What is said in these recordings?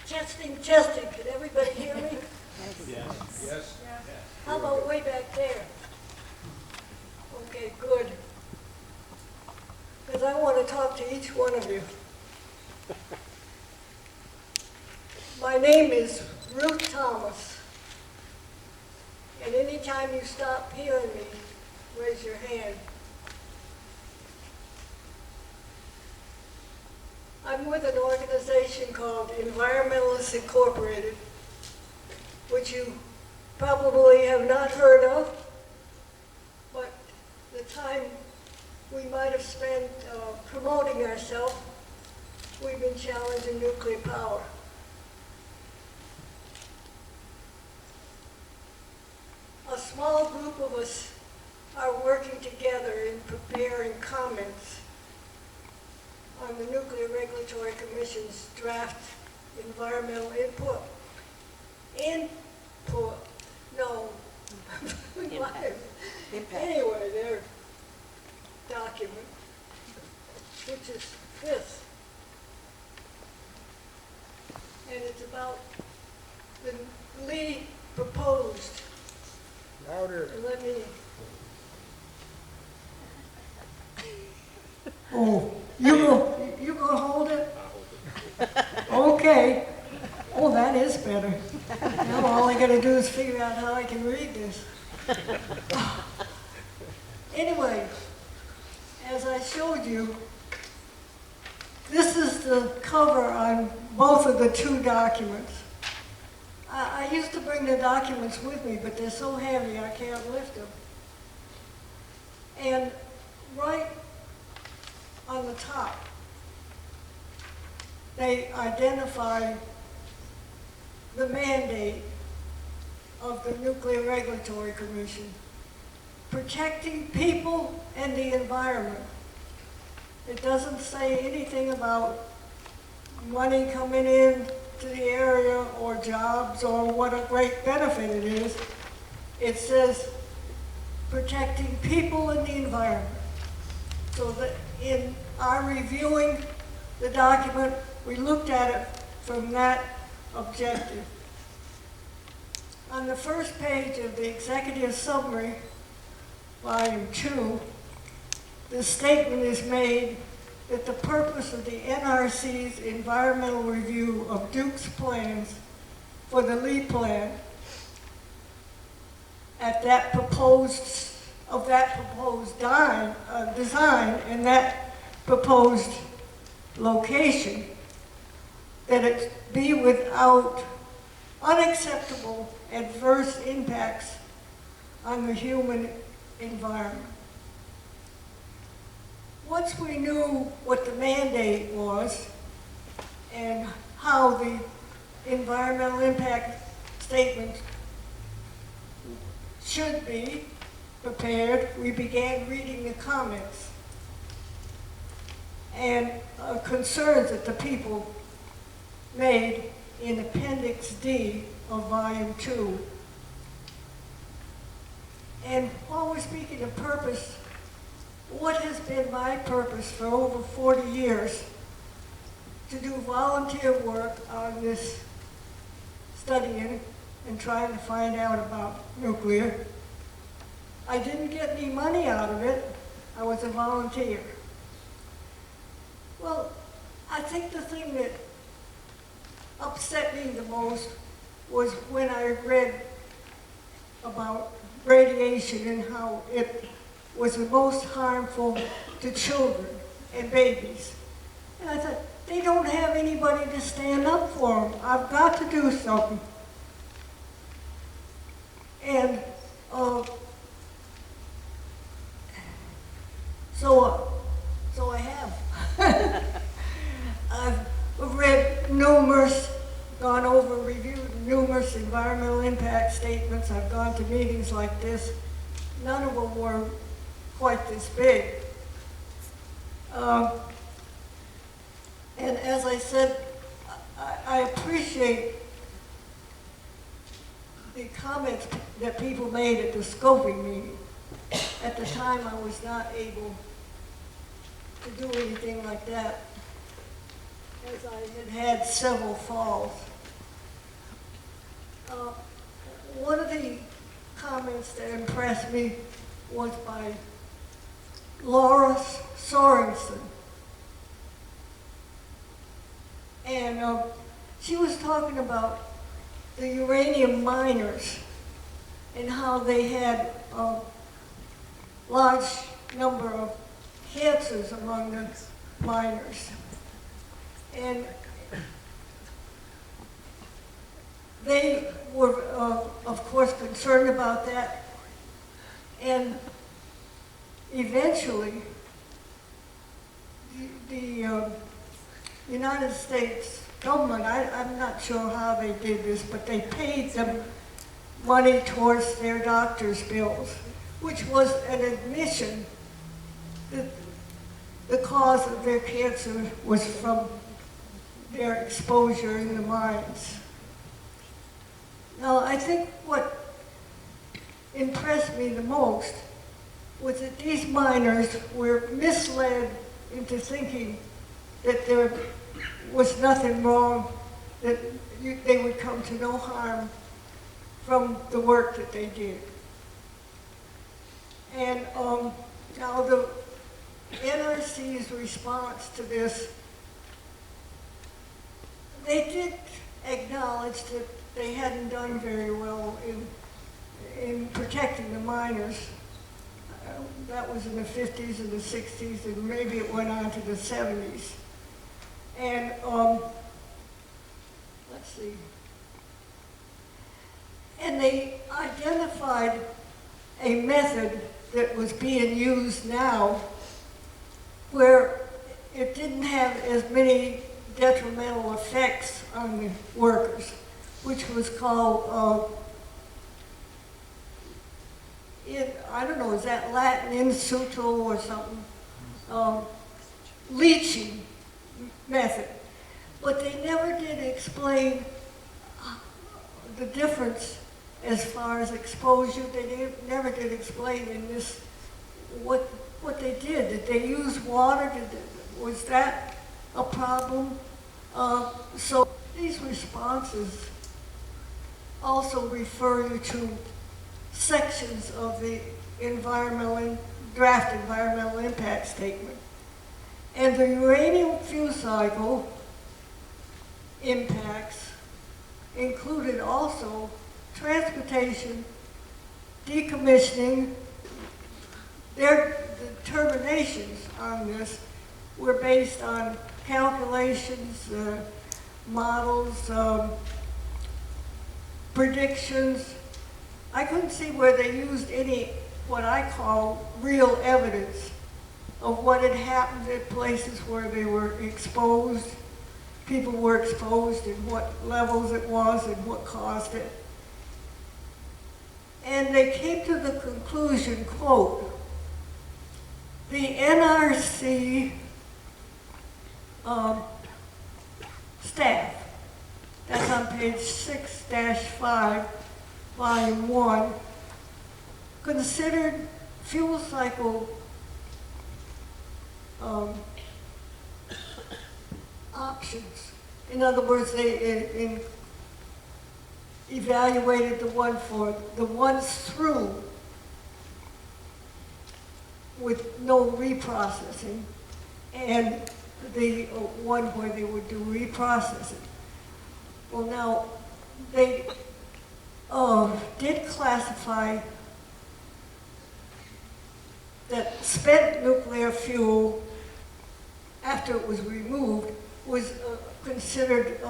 Testing, testing. Can everybody hear me? Yes. Yes. How about way back there? Okay, good. Because I want to talk to each one of you. My name is Ruth Thomas. And anytime you stop hearing me, raise your hand. I'm with an organization called Environmentalists Incorporated, which you probably have not heard of, but the time we might have spent promoting ourselves, we've been challenging nuclear power. A small group of us are working together in preparing comments on the Nuclear Regulatory Commission's draft environmental input. No. Impact. Anyway, their document, which is this. And it's about the Lee proposed. Louder. Let me. Oh, you gonna hold it? Okay. Oh, that is better. Now all I gotta do is figure out how I can read this. Anyway, as I showed you, this is the cover on both of the two documents. I used to bring the documents with me, but they're so heavy I can't lift them. And right on the top, they identify the mandate of the Nuclear Regulatory Commission, protecting people and the environment. It doesn't say anything about money coming in to the area or jobs or what a great benefit it is. It says protecting people and the environment. So that in our reviewing the document, we looked at it from that objective. On the first page of the executive summary, volume 2, the statement is made that the purpose of the NRC's environmental review of Duke's plans for the Lee plant at that proposed design and that proposed location, that it be without unacceptable adverse impacts on the human environment. Once we knew what the mandate was and how the environmental impact statement should be prepared, we began reading the comments and concerns that the people made in Appendix D of Volume 2. And while we're speaking of purpose, what has been my purpose for over 40 years to do volunteer work on this, studying and trying to find out about nuclear. I didn't get any money out of it. I was a volunteer. Well, I think the thing that upset me the most was when I read about radiation and how it was the most harmful to children and babies. And I thought, they don't have anybody to stand up for them. I've got to do something. And so I have. I've read numerous, reviewed numerous environmental impact statements. I've gone to meetings like this. None of them were quite this big. And as I said, I appreciate the comments that people made at the scoping meeting. At the time, I was not able to do anything like that, as I had had several falls. Uh, One of the comments that impressed me was by Laura Sorensen. And she was talking about the uranium miners and how they had a large number of cancers among the miners. And they were, of course, concerned about that. And eventually, the United States government, I'm not sure how they did this, but they paid them money towards their doctor's bills, which was an admission that the cause of their cancer was from their exposure in the mines. Now, I think what impressed me the most was that these miners were misled into thinking that there was nothing wrong, that they would come to no harm from the work that they did. And now the NRC's response to this, they did acknowledge that they hadn't done very well in protecting the miners. That was in the 50s and the 60s, and maybe it went on to the 70s. And let's see. And they identified a method that was being used now where it didn't have as many detrimental effects on the workers, which was called, I don't know, is that Latin, in situ or something? Leaching method. But they never did explain the difference as far as exposure. They never did explain in this what they did. Did they use water? Was that a problem? So these responses also refer you to sections of the draft environmental impact statement. And the uranium fuel cycle impacts included also transportation, decommissioning. Their determinations on this were based on calculations, models, predictions. I couldn't see where they used any, what I call, real evidence of what had happened at places where they were exposed, people were exposed, and what levels it was and what caused it. And they came to the conclusion, quote, the NRC staff, that's on page 6-5, volume 1, considered fuel cycle options. In other words, they evaluated the ones through with no reprocessing, and the one where they would do reprocessing. Well, now, they did classify that spent nuclear fuel, after it was removed, was considered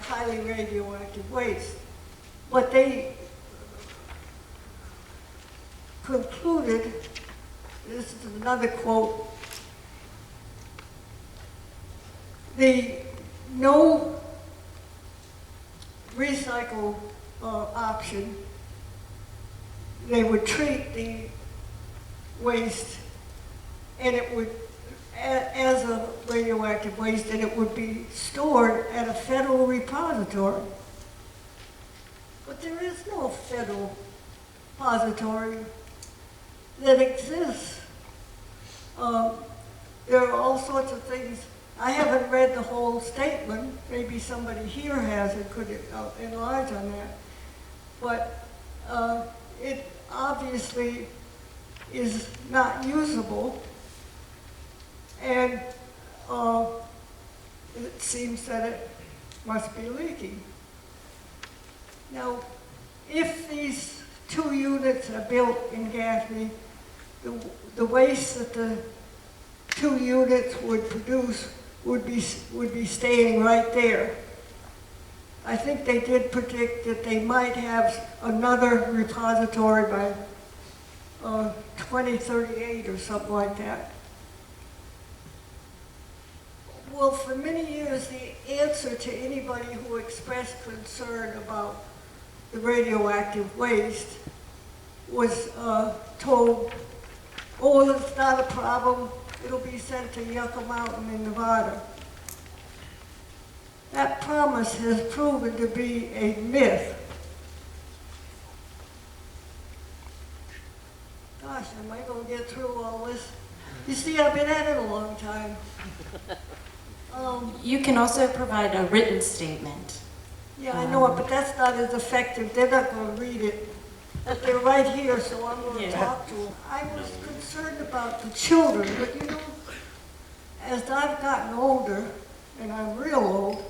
highly radioactive waste. But they concluded, this is another quote, the no recycle option, they would treat the waste and it would, as a radioactive waste, and it would be stored at a federal repository. But there is no federal repository that exists. There are all sorts of things I haven't read the whole statement. Maybe somebody here has and could enlarge on that. But it obviously is not usable, and it seems that it must be leaking. Now, if these 2 units are built in Gaffney, the waste that the 2 units would produce would be staying right there. I think they did predict that they might have another repository by 2038 or something like that. Well, for many years, the answer to anybody who expressed concern about the radioactive waste was told, oh, it's not a problem, it'll be sent to Yucca Mountain in Nevada. That promise has proven to be a myth. Gosh, am I going to get through all this? You see, I've been at it a long time. You can also provide a written statement. Yeah, I know it, but that's not as effective. They're not going to read it. But they're right here, so I'm going to talk to them. I was concerned about the children, but you know, as I've gotten older, and I'm real old,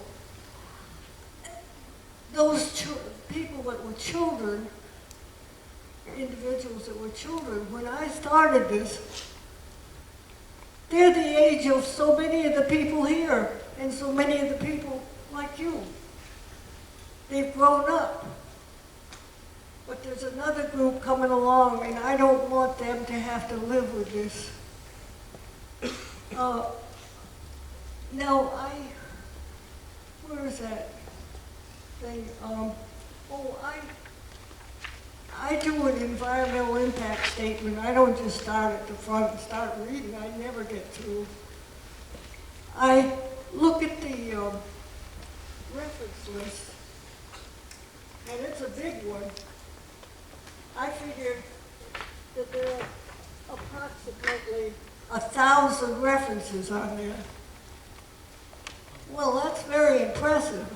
those people that were children, individuals that were children, when I started this, they're the age of so many of the people here, and so many of the people like you. They've grown up. But there's another group coming along, and I don't want them to have to live with this. Now, where is that thing? I do an environmental impact statement. I don't just start at the front and start reading. I never get through. I look at the reference list, and it's a big one. I figure that there are approximately 1,000 references on there. Well, that's very impressive.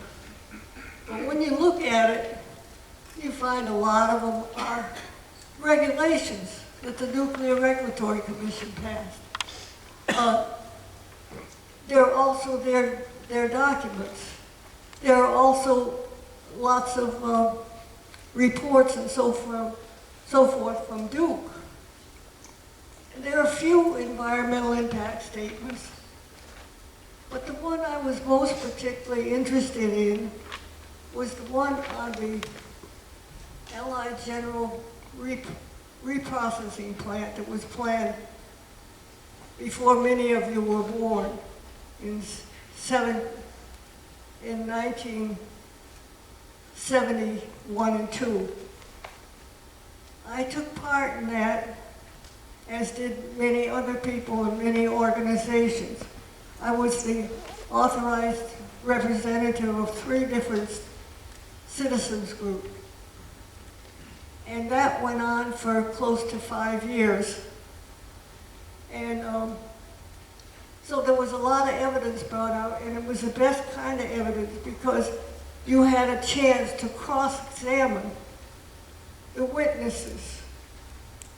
But when you look at it, you find a lot of them are regulations that the Nuclear Regulatory Commission passed. There are also their documents. There are also lots of reports and so forth from Duke. And there are a few environmental impact statements, but the one I was most particularly interested in was the one on the Allied General reprocessing plant that was planned before many of you were born in 1971 and 2. I took part in that, as did many other people and many organizations. I was the authorized representative of 3 different citizens groups. And that went on for close to 5 years. And so there was a lot of evidence brought out, and it was the best kind of evidence because you had a chance to cross-examine the witnesses.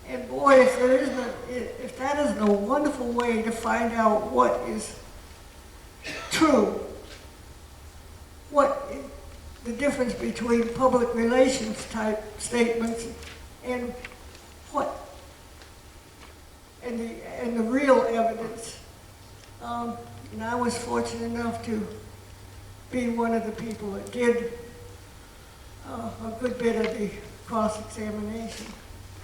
And boy, if that isn't a wonderful way to find out what is true, what the difference between public relations type statements and the real evidence. And I was fortunate enough to be one of the people that did a good bit of the cross-examination.